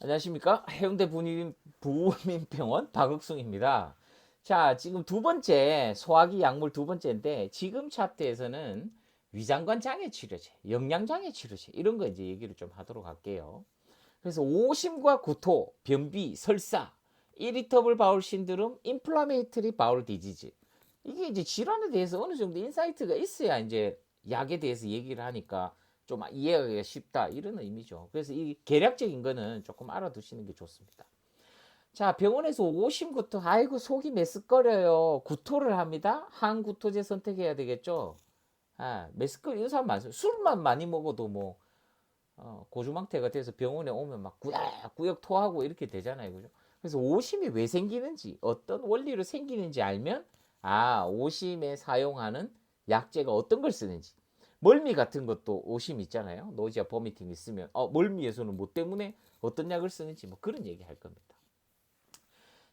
안녕하십니까? 해운대 부민병원 박흑승입니다. 자, 지금 두 번째 소화기 약물 두 번째인데 지금 차트에서는 위장관 장애 치료제, 영양 장애 치료제 이런 거 이제 얘기를 좀 하도록 할게요. 그래서 오심과 구토, 변비, 설사, 이리터블 바울 신드롬, 인플라메이터리 바울 디지즈 이게 이제 질환에 대해서 어느 정도 인사이트가 있어야 이제 약에 대해서 얘기를 하니까 좀 이해하기가 쉽다 이런 의미죠. 그래서 이 계략적인 거는 조금 알아두시는 게 좋습니다. 자, 병원에서 오심부터 아이고 속이 메스꺼려요. 구토를 합니다. 항구토제 선택해야 되겠죠. 아, 메스꺼 이런 사람 많습니다. 술만 많이 먹어도 뭐 고주망태가 돼서 병원에 오면 막 꾸역꾸역 토하고 이렇게 되잖아요. 그죠? 그래서 오심이 왜 생기는지, 어떤 원리로 생기는지 알면, 아, 오심에 사용하는 약제가 어떤 걸 쓰는지. 멀미 같은 것도 오심 있잖아요. 노지아 버미팅 있으면, 멀미에서는 뭐 때문에 어떤 약을 쓰는지 뭐 그런 얘기 할 겁니다.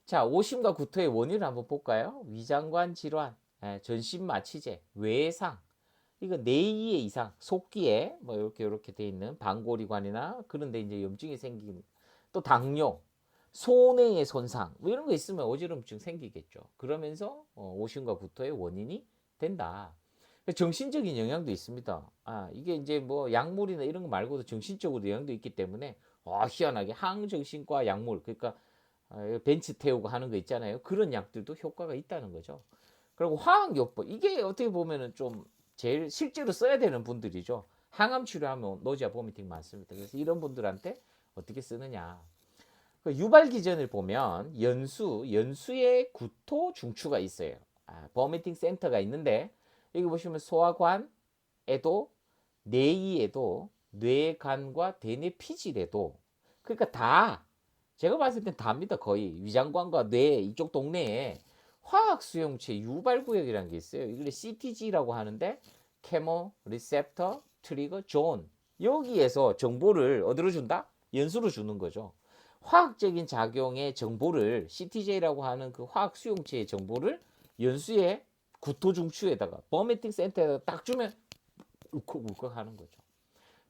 자, 오심과 구토의 원인을 한번 볼까요? 위장관 질환, 전신마취제, 외상, 이거 뇌이의 이상, 속기에 뭐 이렇게 돼 있는 방골이관이나 그런데 이제 염증이 생긴 또 당뇨, 소뇌의 손상 뭐 이런 거 있으면 어지럼증 생기겠죠. 그러면서 오심과 구토의 원인이 된다. 정신적인 영향도 있습니다. 아, 이게 이제 뭐 약물이나 이런 거 말고도 정신적으로 영향도 있기 때문에 희한하게 항정신과 약물 그러니까 벤치 태우고 하는 거 있잖아요. 그런 약들도 효과가 있다는 거죠. 그리고 화학요법 이게 어떻게 보면은 좀 제일 실제로 써야 되는 분들이죠. 항암 치료하면 노지아 보미팅 많습니다. 그래서 이런 분들한테 어떻게 쓰느냐. 그 유발 기전을 보면 연수에 구토 중추가 있어요. 버미팅 센터가 있는데 여기 보시면 소화관에도 뇌이에도 뇌간과 대뇌 피질에도 그러니까 다 제가 봤을 땐 답니다. 거의 위장관과 뇌 이쪽 동네에 화학 수용체 유발 구역이라는 게 있어요. 이걸 CTG라고 하는데 케모 리셉터 트리거 존 여기에서 정보를 어디로 준다? 연수로 주는 거죠. 화학적인 작용의 정보를 CTJ라고 하는 그 화학 수용체의 정보를 연수의 구토중추에다가 버메팅 센터에다가 딱 주면 울컥울컥 하는 거죠.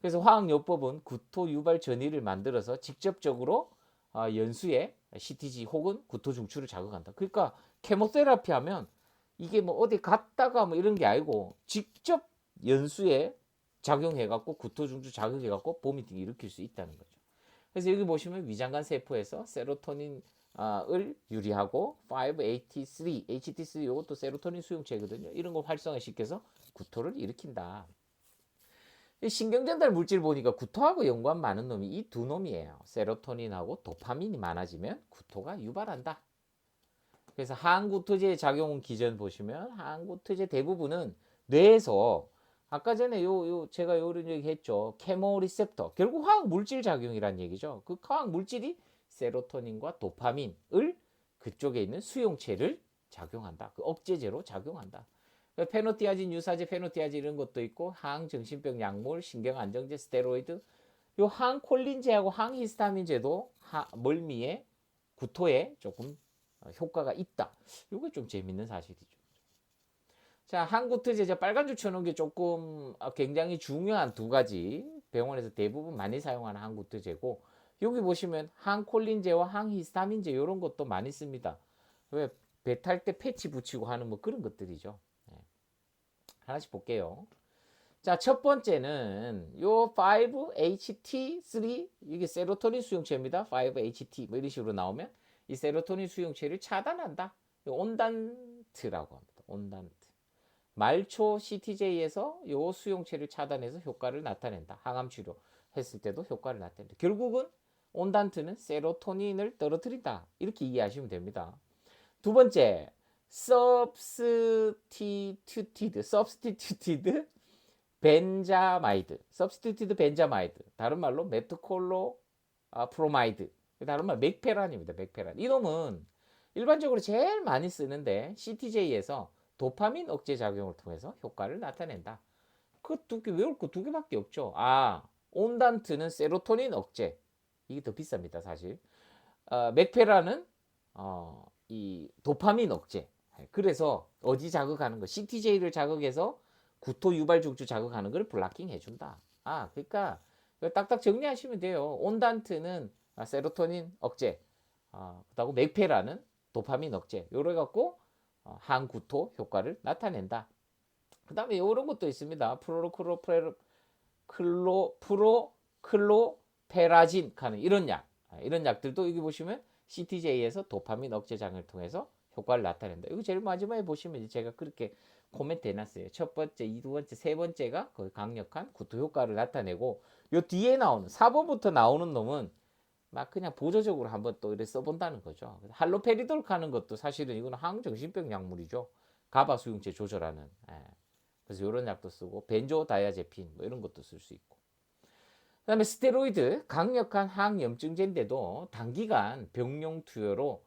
그래서 화학요법은 구토 유발 전이를 만들어서 직접적으로 연수에 CTG 혹은 구토 중추를 자극한다. 그러니까 케모테라피 하면 이게 뭐 어디 갔다가 뭐 이런 게 아니고 직접 연수에 작용해갖고 구토 중추 자극해갖고 보미팅 일으킬 수 있다는 거죠. 그래서 여기 보시면 위장관 세포에서 세로토닌을 유리하고 5-HT3, HT3 이것도 세로토닌 수용체거든요. 이런 걸 활성화시켜서 구토를 일으킨다. 신경전달 물질 보니까 구토하고 연관 많은 놈이 이 두 놈이에요. 세로토닌하고 도파민이 많아지면 구토가 유발한다. 그래서 항구토제의 작용 기전 보시면 항구토제 대부분은 뇌에서 아까 전에 제가 요런 얘기 했죠. 케모 리셉터. 결국 화학 물질 작용이란 얘기죠. 그 화학 물질이 세로토닌과 도파민을 그쪽에 있는 수용체를 작용한다. 그 억제제로 작용한다. 페노티아진 유사제, 페노티아진 이런 것도 있고 항정신병 약물, 신경안정제, 스테로이드, 요 항콜린제하고 항히스타민제도 멀미에 구토에 조금 효과가 있다. 이거 좀 재밌는 사실이죠. 자, 항구토제 빨간 줄 쳐놓은 게 조금 굉장히 중요한 두 가지 병원에서 대부분 많이 사용하는 항구토제고 여기 보시면 항콜린제와 항히스타민제 이런 것도 많이 씁니다. 왜 배 탈 때 패치 붙이고 하는 뭐 그런 것들이죠. 하나씩 볼게요. 자, 첫 번째는 요 5-HT3 이게 세로토닌 수용체입니다. 5-HT 뭐 이런 식으로 나오면 이 세로토닌 수용체를 차단한다. 온단트라고 합니다. 온단트. 말초 CTJ에서 요 수용체를 차단해서 효과를 나타낸다. 항암 치료 했을 때도 효과를 나타낸다. 결국은 온단트는 세로토닌을 떨어뜨린다. 이렇게 이해하시면 됩니다. 두 번째, substituted 벤자마이드, substituted 벤자마이드, 다른 말로 메트콜로 프로마이드, 다른 말 맥페란입니다. 맥페란. 이 놈은 일반적으로 제일 많이 쓰는데 CTJ에서 도파민 억제 작용을 통해서 효과를 나타낸다. 그 두 개 외울 거 두 개밖에 없죠. 온단트는 세로토닌 억제. 이게 더 비쌉니다, 사실. 맥페라는 이 도파민 억제. 그래서 어디 자극하는 거? CTJ를 자극해서 구토 유발 중추 자극하는 걸 블락킹 해준다. 그러니까 딱딱 정리하시면 돼요. 온단트는 세로토닌 억제, 그다고 맥페라는 도파민 억제, 요래 갖고 항구토 효과를 나타낸다. 그다음에 이런 것도 있습니다. 프로클로페라진 하는 이런 약, 이런 약들도 여기 보시면 CTJ에서 도파민 억제장을 통해서 효과를 나타낸다. 이거 제일 마지막에 보시면 제가 그렇게 코멘트 해놨어요. 첫 번째, 두 번째, 세 번째가 거의 강력한 구토 효과를 나타내고, 요 뒤에 나오는 4번부터 나오는 놈은 막 그냥 보조적으로 한번 또 이렇게 써본다는 거죠. 할로페리돌 하는 것도 사실은 이거는 항정신병 약물이죠. 가바 수용체 조절하는. 그래서 이런 약도 쓰고, 벤조다이아제핀 뭐 이런 것도 쓸 수 있고. 그다음에 스테로이드, 강력한 항염증제인데도 단기간 병용 투여로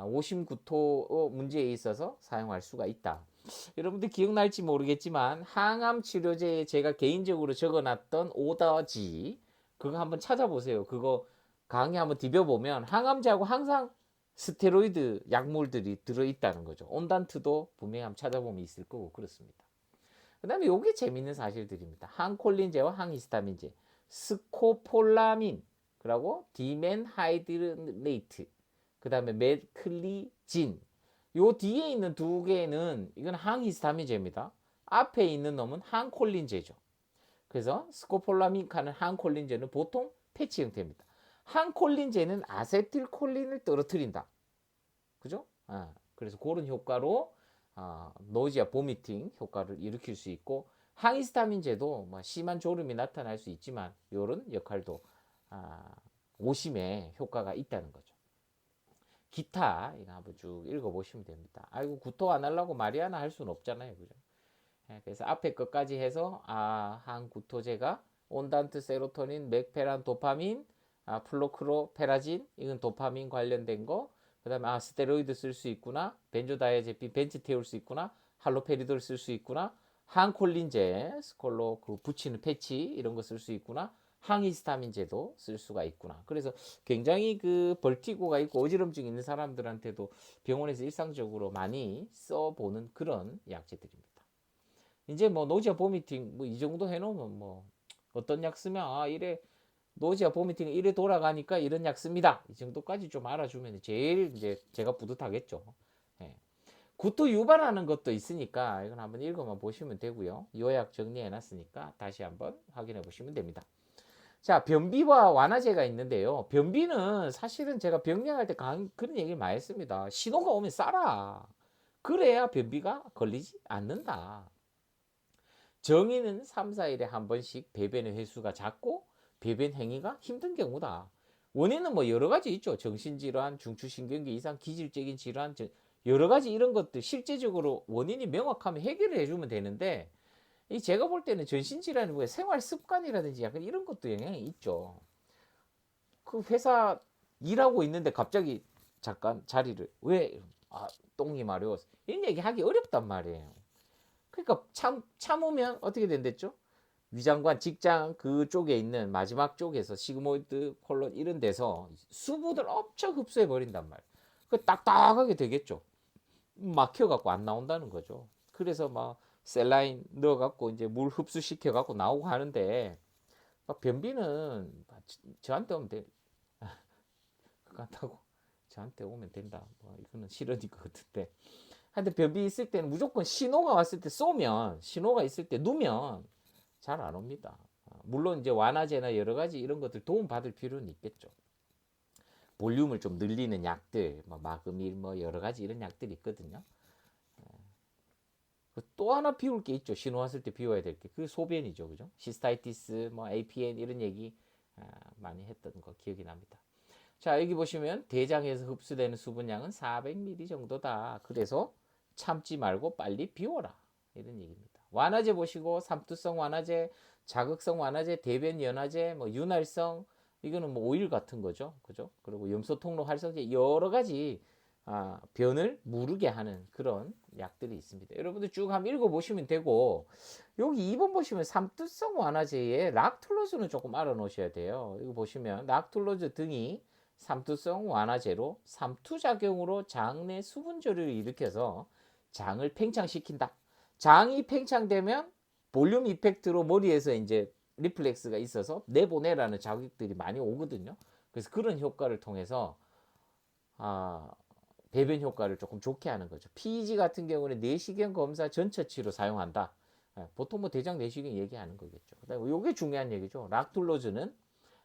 오심구토 문제에 있어서 사용할 수가 있다. 여러분들 기억날지 모르겠지만 항암 치료제에 제가 개인적으로 적어놨던 오더지, 그거 한번 찾아보세요. 그거 강의 한번 디벼보면 항암제하고 항상 스테로이드 약물들이 들어있다는 거죠. 온단트도 분명히 한번 찾아보면 있을 거고 그렇습니다. 그 다음에 요게 재밌는 사실들입니다. 항콜린제와 항히스타민제, 스코폴라민, 그리고 디멘하이드레이트, 그 다음에 메클리진. 요 뒤에 있는 두 개는 이건 항히스타민제입니다. 앞에 있는 놈은 항콜린제죠. 그래서 스코폴라민카는 항콜린제는 보통 패치 형태입니다. 항콜린제는 아세틸콜린을 떨어뜨린다. 그죠? 그래서 그런 효과로 노지아 보미팅 효과를 일으킬 수 있고, 항히스타민제도 뭐 심한 졸음이 나타날 수 있지만 이런 역할도 오심에 효과가 있다는 거죠. 기타 이거 한번 쭉 읽어보시면 됩니다. 아이고 구토 안 하려고 말이 하나 할 수는 없잖아요, 그죠? 그래서 앞에 것까지 해서 항구토제가 온단트, 세로토닌, 맥페란, 도파민, 플로크로페라진, 이건 도파민 관련된 거. 그 다음에 스테로이드 쓸 수 있구나, 벤조다이아제핀 벤츠 태울 수 있구나, 할로페리돌 쓸 수 있구나, 항콜린제 스콜로 그 붙이는 패치 이런 거 쓸 수 있구나, 항히스타민제도 쓸 수가 있구나. 그래서 굉장히 그 벌티고가 있고 어지럼증 있는 사람들한테도 병원에서 일상적으로 많이 써보는 그런 약제들입니다. 이제 뭐 노지아 보미팅 뭐 이 정도 해놓으면 뭐 어떤 약 쓰면 이래 노지아 보미팅 이래 돌아가니까 이런 약 씁니다. 이 정도까지 좀 알아주면 제일 이제 제가 뿌듯하겠죠. 구토 유발하는 것도 있으니까 이건 한번 읽어만 보시면 되고요. 요약 정리해놨으니까 다시 한번 확인해 보시면 됩니다. 자, 변비와 완화제가 있는데요. 변비는 사실은 제가 병약할 때 그런 얘기를 많이 했습니다. 신호가 오면 싸라. 그래야 변비가 걸리지 않는다. 정의는 3, 4일에 한 번씩 배변의 횟수가 작고 배변 행위가 힘든 경우다. 원인은 뭐 여러 가지 있죠. 정신질환, 중추신경계 이상, 기질적인 질환, 여러 가지 이런 것들 실제적으로 원인이 명확하면 해결을 해주면 되는데, 이 제가 볼 때는 전신질환이 뭐 생활 습관이라든지 약간 이런 것도 영향이 있죠. 그 회사 일하고 있는데 갑자기 잠깐 자리를 왜 똥이 마려워서 이런 얘기 하기 어렵단 말이에요. 그러니까 참으면 어떻게 된댔죠? 위장관 직장 그쪽에 있는 마지막 쪽에서 시그모이드 콜론 이런 데서 수분을 엄청 흡수해 버린단 말이에요. 그 딱딱하게 되겠죠. 막혀갖고 안 나온다는 거죠. 그래서 막 셀라인 넣어갖고 이제 물 흡수시켜갖고 나오고 하는데, 변비는 저한테 오면 돼. 그렇다고 저한테 오면 된다. 뭐 이거는 실언인 것 같은데. 하여튼 변비 있을 때는 무조건 신호가 왔을 때 쏘면, 신호가 있을 때 누면 잘 안 옵니다. 물론 이제 완화제나 여러 가지 이런 것들 도움 받을 필요는 있겠죠. 볼륨을 좀 늘리는 약들, 뭐 마그밀, 뭐 여러 가지 이런 약들이 있거든요. 또 하나 비울 게 있죠. 신호 왔을 때 비워야 될 게. 그게 소변이죠. 그죠? 시스타이티스, 뭐 APN 이런 얘기 많이 했던 거 기억이 납니다. 자, 여기 보시면 대장에서 흡수되는 수분량은 400ml 정도다. 그래서 참지 말고 빨리 비워라. 이런 얘기입니다. 완화제 보시고 삼투성 완화제, 자극성 완화제, 대변 연화제, 뭐 윤활성, 이거는 뭐 오일 같은 거죠. 그죠? 그리고 염소 통로 활성제 여러 가지 변을 무르게 하는 그런 약들이 있습니다. 여러분들 쭉 한번 읽어보시면 되고, 여기 2번 보시면 삼투성 완화제의 락툴로즈는 조금 알아놓으셔야 돼요. 이거 보시면 락툴로즈 등이 삼투성 완화제로 삼투작용으로 장 내 수분 조류를 일으켜서 장을 팽창시킨다. 장이 팽창되면 볼륨 이펙트로 머리에서 이제 리플렉스가 있어서 내보내라는 자극들이 많이 오거든요. 그래서 그런 효과를 통해서 배변 효과를 조금 좋게 하는 거죠. PEG 같은 경우는 내시경 검사 전처치로 사용한다. 보통 뭐 대장 내시경 얘기하는 거겠죠. 그다음에 이게 중요한 얘기죠. 락툴로즈는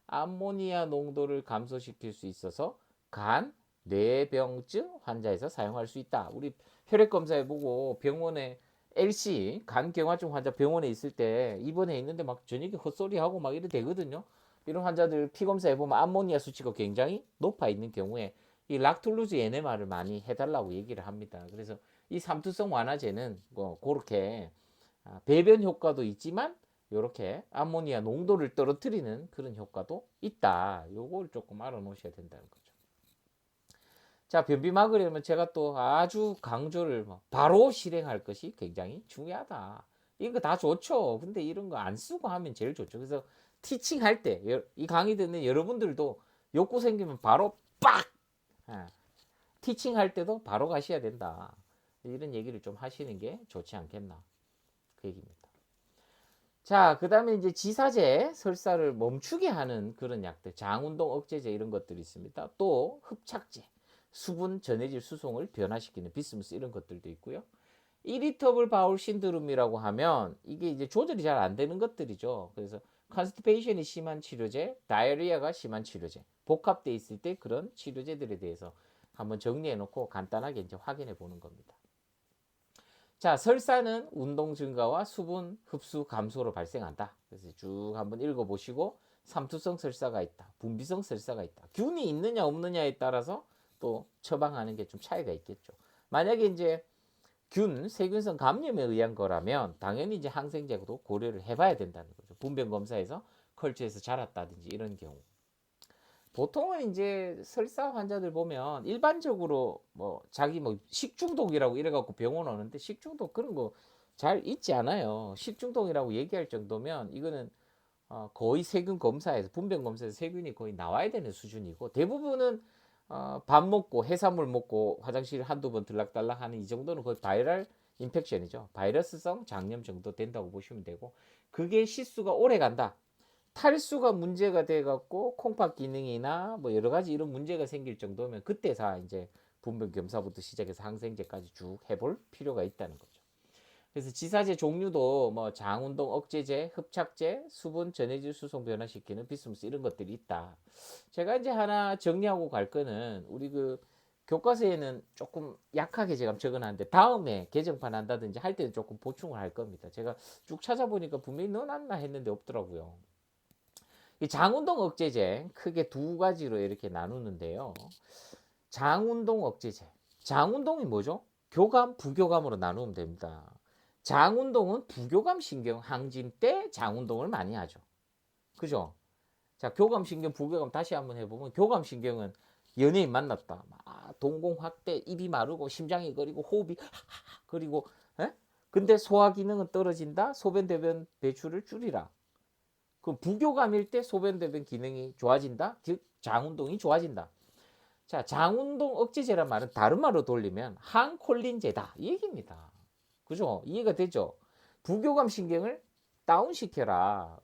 암모니아 농도를 감소시킬 수 있어서 간, 뇌병증 환자에서 사용할 수 있다. 우리 혈액 검사해 보고 병원에 LC 간 경화증 환자 병원에 있을 때 입원해 있는데 막 저녁에 헛소리 하고 막 이래 되거든요. 이런 환자들 피 검사해 보면 암모니아 수치가 굉장히 높아 있는 경우에 이 락툴루즈 에네마를 많이 해달라고 얘기를 합니다. 그래서 이 삼투성 완화제는 그렇게 배변 효과도 있지만 이렇게 암모니아 농도를 떨어뜨리는 그런 효과도 있다. 요걸 조금 알아놓으셔야 된다는 거죠. 자, 변비 막으려면 제가 또 아주 강조를 바로 실행할 것이 굉장히 중요하다. 이거 다 좋죠. 근데 이런 거 안 쓰고 하면 제일 좋죠. 그래서 티칭 할 때, 이 강의 듣는 여러분들도 욕구 생기면 바로 빡! 티칭 할 때도 바로 가셔야 된다. 이런 얘기를 좀 하시는 게 좋지 않겠나. 그 얘기입니다. 자, 그 다음에 이제 지사제, 설사를 멈추게 하는 그런 약들, 장운동 억제제 이런 것들이 있습니다. 또 흡착제, 수분 전해질 수송을 변화시키는 비스무스 이런 것들도 있고요. 이리터블 바울 신드롬이라고 하면 이게 이제 조절이 잘 안 되는 것들이죠. 그래서 컨스티페이션이 심한 치료제, 다이어리아가 심한 치료제, 복합돼 있을 때 그런 치료제들에 대해서 한번 정리해 놓고 간단하게 이제 확인해 보는 겁니다. 자, 설사는 운동 증가와 수분 흡수 감소로 발생한다. 그래서 쭉 한번 읽어보시고 삼투성 설사가 있다. 분비성 설사가 있다. 균이 있느냐 없느냐에 따라서 또 처방하는 게 좀 차이가 있겠죠. 만약에 이제 세균성 감염에 의한 거라면 당연히 이제 항생제도 고려를 해봐야 된다는 거죠. 분변 검사에서 컬처에서 자랐다든지 이런 경우. 보통은 이제 설사 환자들 보면 일반적으로 뭐 자기 뭐 식중독이라고 이래갖고 병원 오는데 식중독 그런 거 잘 있지 않아요. 식중독이라고 얘기할 정도면 이거는 거의 세균 검사에서 분변 검사에서 세균이 거의 나와야 되는 수준이고 대부분은 밥 먹고 해산물 먹고 화장실 한두 번 들락달락 하는 이 정도는 거의 바이럴 인펙션이죠. 바이러스성 장염 정도 된다고 보시면 되고 그게 시수가 오래 간다. 탈수가 문제가 돼갖고 콩팥 기능이나 뭐 여러 가지 이런 문제가 생길 정도면 그때사 이제 분변 검사부터 시작해서 항생제까지 쭉 해볼 필요가 있다는 거죠. 그래서 지사제 종류도 뭐 장운동 억제제, 흡착제, 수분 전해질 수송 변화시키는 비스무스 이런 것들이 있다. 제가 이제 하나 정리하고 갈 거는 우리 그 교과서에는 조금 약하게 제가 적어놨는데 다음에 개정판 한다든지 할 때는 조금 보충을 할 겁니다. 제가 쭉 찾아보니까 분명히 넣어놨나 했는데 없더라고요. 이 장운동 억제제 크게 두 가지로 이렇게 나누는데요. 장운동 억제제. 장운동이 뭐죠? 교감, 부교감으로 나누면 됩니다. 장운동은 부교감 신경 항진 때 장운동을 많이 하죠. 그죠? 자, 교감 신경, 부교감 다시 한번 해보면 교감 신경은 연예인 만났다. 동공 확대, 입이 마르고 심장이 거리고 호흡이 그리고 근데 소화 기능은 떨어진다. 소변 대변 배출을 줄이라. 그 부교감일 때 소변 대변 기능이 좋아진다. 즉 장운동이 좋아진다. 자, 장운동 억제제란 말은 다른 말로 돌리면 항콜린제다 이 얘기입니다. 그죠? 이해가 되죠? 부교감 신경을 다운시켜라.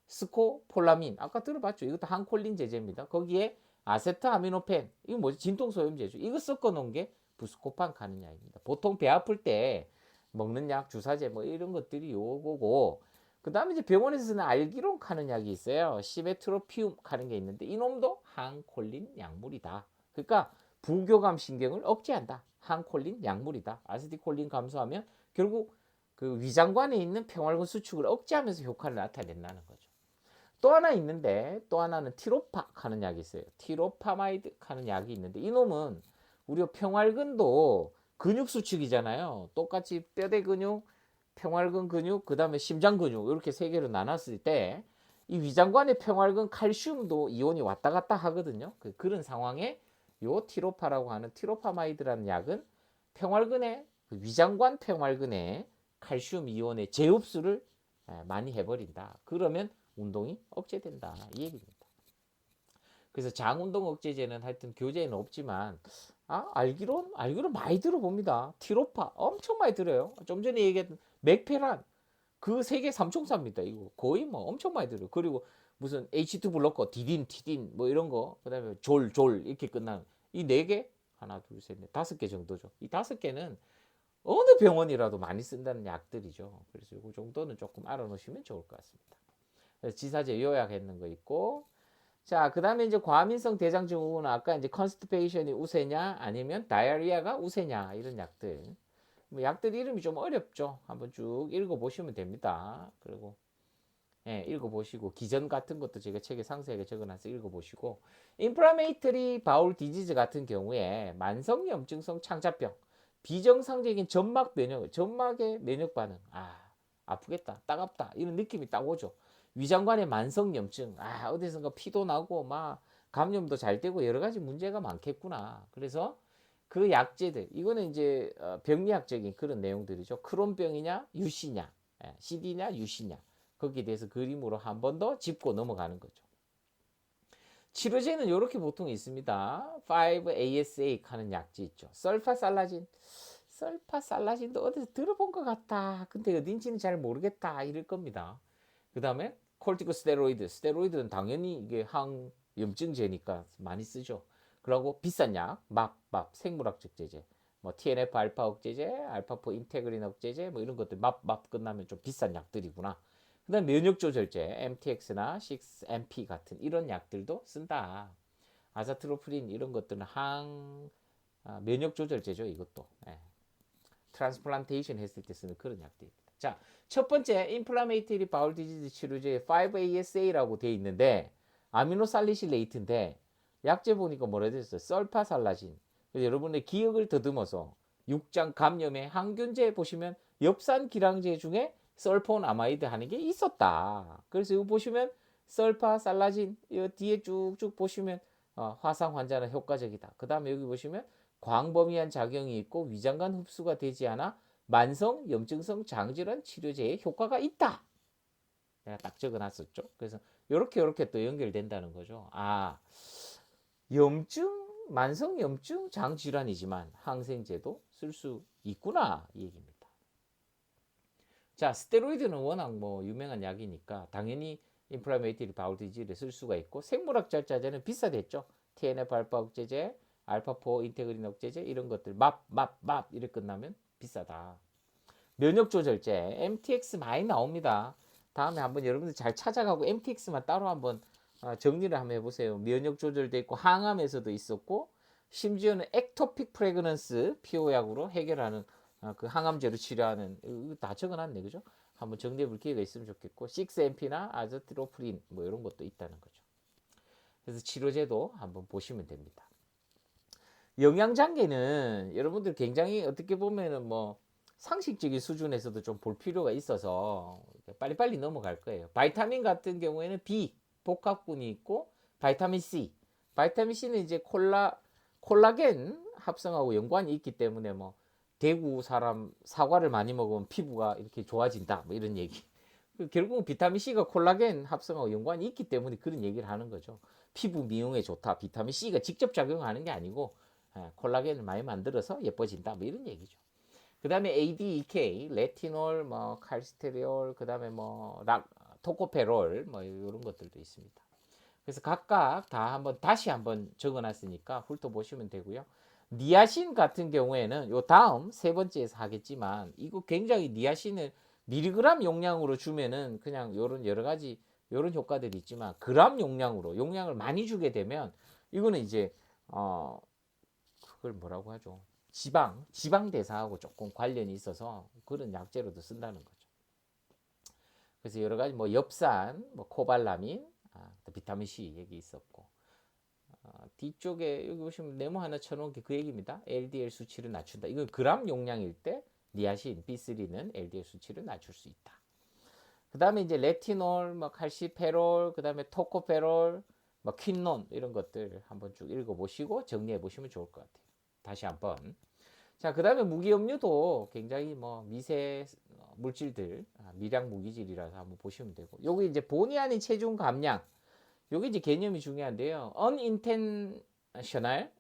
스코폴라민 아까 들어봤죠? 이것도 항콜린 제제입니다. 거기에 아세트아미노펜 이거 뭐지? 진통소염제죠. 이거 섞어 놓은 게 부스코판 가는 약입니다. 보통 배 아플 때 먹는 약 주사제 뭐 이런 것들이 요거고 그 다음에 이제 병원에서 쓰는 알기론 카는 약이 있어요. 시메트로피움 카는 게 있는데 이놈도 항콜린 약물이다. 그러니까 부교감 신경을 억제한다. 항콜린 약물이다. 아세틸콜린 감소하면 결국 그 위장관에 있는 평활근 수축을 억제하면서 효과를 나타낸다는 거죠. 또 하나 있는데 또 하나는 티로파 하는 약이 있어요. 티로파마이드 하는 약이 있는데 이놈은 우리 평활근도 근육 수축이잖아요. 똑같이 뼈대 근육, 평활근 근육, 그 다음에 심장 근육 이렇게 세 개로 나눴을 때 이 위장관의 평활근 칼슘도 이온이 왔다 갔다 하거든요. 그런 상황에 요 티로파라고 하는 티로파마이드라는 약은 평활근의 위장관 평활근의 칼슘 이온의 재흡수를 많이 해버린다. 그러면 운동이 억제된다. 이 얘기입니다. 그래서 장운동 억제제는 하여튼 교재에는 없지만 알기론 많이 들어봅니다. 티로파 엄청 많이 들어요. 좀 전에 얘기했던 맥페란 그 세계 삼총사입니다. 이거 거의 뭐 엄청 많이 들어요. 그리고 무슨 H2 블로커, 디딘, 티딘 뭐 이런 거, 그다음에 졸 이렇게 끝나는 이 네 개, 하나, 둘, 셋, 넷, 다섯 개 정도죠. 이 다섯 개는 어느 병원이라도 많이 쓴다는 약들이죠. 그래서 이 정도는 조금 알아놓으시면 좋을 것 같습니다. 그래서 지사제 요약했는 거 있고, 자, 그 다음에 이제 과민성 대장증후군은 아까 이제 컨스티페이션이 우세냐 아니면 다이아리아가 우세냐 이런 약들. 뭐 약들 이름이 좀 어렵죠. 한번 쭉 읽어보시면 됩니다. 그리고 예, 읽어보시고 기전 같은 것도 제가 책에 상세하게 적어놔서 읽어보시고, 인플라메이터리 바울 디지즈 같은 경우에 만성염증성 창자병, 비정상적인 점막의 면역 반응, 아프겠다, 따갑다 이런 느낌이 딱 오죠. 위장관의 만성염증, 어디선가 피도 나고 막 감염도 잘 되고 여러 가지 문제가 많겠구나. 그래서 그 약제들, 이거는 이제 병리학적인 그런 내용들이죠. 크론병이냐 유씨냐, CD냐 유씨냐, 거기에 대해서 그림으로 한 번 더 짚고 넘어가는 거죠. 치료제는 이렇게 보통 있습니다. 5-ASA 하는 약제 있죠. 설파살라진도 어디서 들어본 것 같다. 근데 어딘지는 잘 모르겠다. 이럴 겁니다. 그 다음에 콜티코스테로이드. 스테로이드는 당연히 이게 항염증제니까 많이 쓰죠. 그리고 비싼 약, 맙, 생물학적 제제. 뭐 TNF 알파 억제제, 알파포 인테그린 억제제, 뭐 이런 것들 맙 끝나면 좀 비싼 약들이구나. 그다음 면역 조절제, MTX나 6MP 같은 이런 약들도 쓴다. 아자트로프린 이런 것들은 면역 조절제죠, 이것도. 트랜스플란테이션 했을 때 쓰는 그런 약들입니다. 자, 첫 번째 인플라메이터리 바울 디지즈 치료제 5-ASA라고 돼 있는데 아미노살리실레이트인데 약제 보니까 뭐라 되어 있어요? 설파살라진. 여러분의 기억을 더듬어서 육장 감염의 항균제 보시면 엽산 기량제 중에 설포나마이드 하는 게 있었다. 그래서 이거 보시면 설파살라진 이 뒤에 쭉쭉 보시면 화상 환자는 효과적이다. 그 다음에 여기 보시면 광범위한 작용이 있고 위장관 흡수가 되지 않아 만성 염증성 장질환 치료제에 효과가 있다. 내가 딱 적어놨었죠. 그래서 이렇게 또 연결된다는 거죠. 만성 염증 장질환이지만 항생제도 쓸 수 있구나 이 얘기입니다. 자, 스테로이드는 워낙 뭐 유명한 약이니까 당연히 인플라메이터리 바울 디지즈를 쓸 수가 있고, 생물학 절자제는 비싸댔죠. TNF 알파 억제제, 알파포 인테그린 억제제 이런 것들 맙 이렇게 끝나면 비싸다. 면역 조절제 MTX 많이 나옵니다. 다음에 한번 여러분들 잘 찾아가고 MTX만 따로 한번 정리를 한번 해보세요. 면역 조절돼 있고 항암에서도 있었고, 심지어는 액토픽 프레그넌스 피호약으로 해결하는 그 항암제로 치료하는, 이거 다 적어놨네, 그죠? 한번 정리해볼 기회가 있으면 좋겠고, 6-MP나 아자트로프린 뭐 이런 것도 있다는 거죠. 그래서 치료제도 한번 보시면 됩니다. 영양장애는 여러분들 굉장히 어떻게 보면은 뭐 상식적인 수준에서도 좀 볼 필요가 있어서 빨리빨리 넘어갈 거예요. 바이타민 같은 경우에는 B 복합군이 있고, 바이타민 C. 바이타민 C는 이제 콜라겐 합성하고 연관이 있기 때문에 뭐 대구 사람 사과를 많이 먹으면 피부가 이렇게 좋아진다 뭐 이런 얘기. 결국은 비타민 C가 콜라겐 합성하고 연관이 있기 때문에 그런 얘기를 하는 거죠. 피부 미용에 좋다. 비타민 C가 직접 작용하는 게 아니고 콜라겐을 많이 만들어서 예뻐진다 뭐 이런 얘기죠. 그 다음에 ADEK, 레티놀, 뭐 칼시테리올, 그 다음에 뭐 토코페롤 뭐 이런 것들도 있습니다. 그래서 각각 다 다시 한번 적어놨으니까 훑어보시면 되고요. 니아신 같은 경우에는 요 다음 세 번째에서 하겠지만, 이거 굉장히 니아신을 미리그램 용량으로 주면은 그냥 요런 여러 가지 요런 효과들이 있지만, 그램 용량을 많이 주게 되면 이거는 이제 그걸 뭐라고 하죠? 지방 대사하고 조금 관련이 있어서 그런 약제로도 쓴다는 거죠. 그래서 여러 가지 뭐 엽산, 뭐 코발라민, 비타민 C 얘기 있었고, 뒤쪽에 여기 보시면 네모 하나 쳐놓은 게 그 얘기입니다. LDL 수치를 낮춘다. 이건 그램 용량일 때 니아신 B3는 LDL 수치를 낮출 수 있다. 그 다음에 이제 레티놀, 뭐 칼시페롤, 그 다음에 토코페롤, 뭐 퀸논 이런 것들 한번 쭉 읽어보시고 정리해 보시면 좋을 것 같아요. 다시 한번. 자, 그 다음에 무기염료도 굉장히 뭐 미세 물질들, 미량 무기질이라서 한번 보시면 되고, 요거 이제 본의 아닌 체중 감량, 요게 이제 개념이 중요한데요. unintentional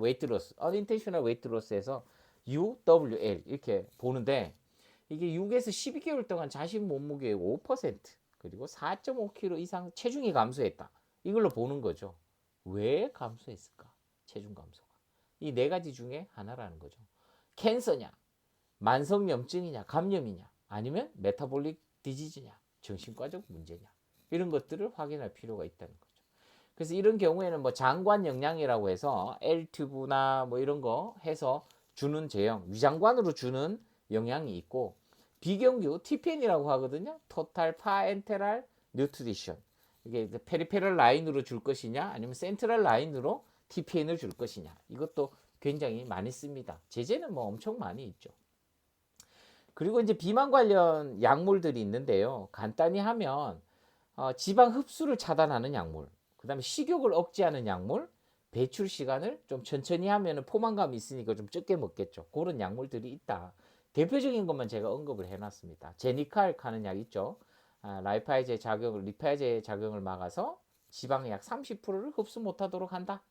weight loss, unintentional weight loss에서 UWL 이렇게 보는데, 이게 6에서 12개월 동안 자신 몸무게의 5%, 그리고 4.5kg 이상 체중이 감소했다. 이걸로 보는 거죠. 왜 감소했을까? 체중 감소가. 이 네 가지 중에 하나라는 거죠. 캔서냐, 만성염증이냐, 감염이냐, 아니면 메타볼릭 디지즈냐, 정신과적 문제냐. 이런 것들을 확인할 필요가 있다는 거죠. 그래서 이런 경우에는 뭐 장관 영양이라고 해서 L튜브나 뭐 이런 거 해서 주는 제형, 위장관으로 주는 영양이 있고, 비경규 TPN이라고 하거든요. 토탈 파엔테랄 뉴트리션. 이게 페리페럴 라인으로 줄 것이냐, 아니면 센트럴 라인으로 TPN을 줄 것이냐. 이것도 굉장히 많이 씁니다. 제재는 뭐 엄청 많이 있죠. 그리고 이제 비만 관련 약물들이 있는데요. 간단히 하면 지방 흡수를 차단하는 약물, 그 다음에 식욕을 억제하는 약물, 배출 시간을 좀 천천히 하면 포만감이 있으니까 좀 적게 먹겠죠. 그런 약물들이 있다. 대표적인 것만 제가 언급을 해놨습니다. 제니칼 하는 약 있죠. 라이파이제 작용을, 리파이제 작용을 막아서 지방의 약 30%를 흡수 못하도록 한다.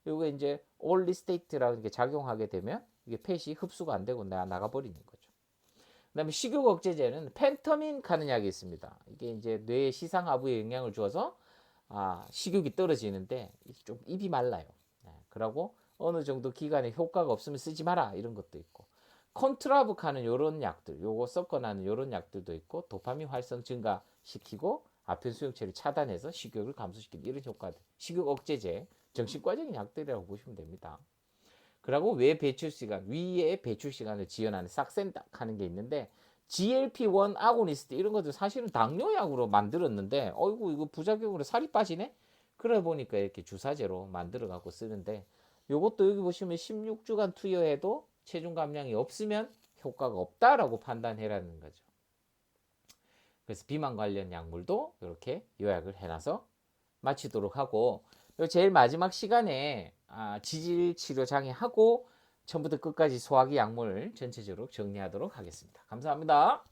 이게 이제 올리스테이트라는 게 작용하게 되면 이게 팻이 흡수가 안 되고 나가버리는 거죠. 그다음에 식욕 억제제는 펜터민 하는 약이 있습니다. 이게 이제 뇌에 시상하부에 영향을 주어서 식욕이 떨어지는데 좀 입이 말라요. 그러고 어느 정도 기간에 효과가 없으면 쓰지 마라 이런 것도 있고, 컨트라북하는 이런 약들, 요거 섞어나는 이런 약들도 있고, 도파민 활성 증가시키고 아편 수용체를 차단해서 식욕을 감소시키는 이런 효과들, 식욕 억제제, 정신과적인 약들이라고 보시면 됩니다. 그리고 외 배출 시간, 위의 배출 시간을 지연하는 삭센닥 하는 게 있는데, GLP-1 아고니스트 이런 것들 사실은 당뇨약으로 만들었는데, 어이구 이거 부작용으로 살이 빠지네? 그래 보니까 이렇게 주사제로 만들어 갖고 쓰는데, 요것도 여기 보시면 16주간 투여해도 체중 감량이 없으면 효과가 없다라고 판단해라는 거죠. 그래서 비만 관련 약물도 이렇게 요약을 해놔서 마치도록 하고, 제일 마지막 시간에 지질 치료 장애 하고 처음부터 끝까지 소화기 약물 전체적으로 정리하도록 하겠습니다. 감사합니다.